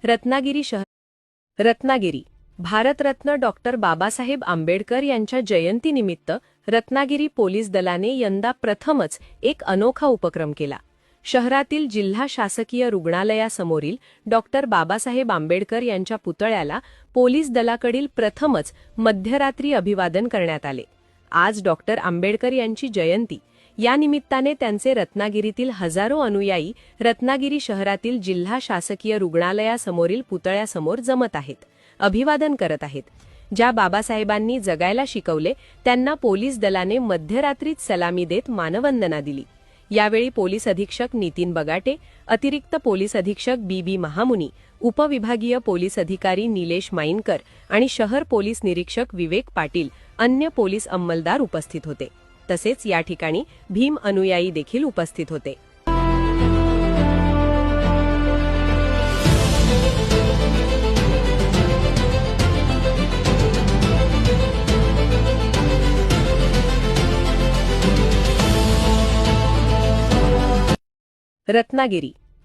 रत्नागिरी शहर रत्नागिरी भारतरत्न डॉक्टर बाबासाहेब आंबेडकर यांच्या जयंतीनिमित्त रत्नागिरी पोलीस दलाने यंदा प्रथमच एक अनोखा उपक्रम केला। शहरातील जिल्हा शासकीय रुग्णालयासमोरील डॉक्टर बाबासाहेब आंबेडकर यांच्या पुतळ्याला पोलीस दलाकडील प्रथमच मध्यरात्री अभिवादन करण्यात आले। आज डॉक्टर आंबेडकर यांची जयंती, या निमित्ताने त्यांचे रत्नागिरीतील हजारो अनुयायी रत्नागिरी शहरातील जिल्हा शासकीय रुग्णालयासमोरील पुतळ्यासमोर जमत आहेत, अभिवादन करत आहेत। ज्या बाबासाहेबांनी जगायला शिकवले त्यांना पोलीस दलाने मध्यरात्रीत सलामी देत मानवंदना दिली। यावेळी पोलीस अधीक्षक नितीन बगाटे, अतिरिक्त पोलीस अधीक्षक बी महामुनी, उपविभागीय पोलीस अधिकारी निलेश माईनकर आणि शहर पोलीस निरीक्षक विवेक पाटील अन्य पोलीस अंमलदार उपस्थित होते। तसेच या ठिकाणी भीम अनुयायी देखील उपस्थित होते। रत्नागिरी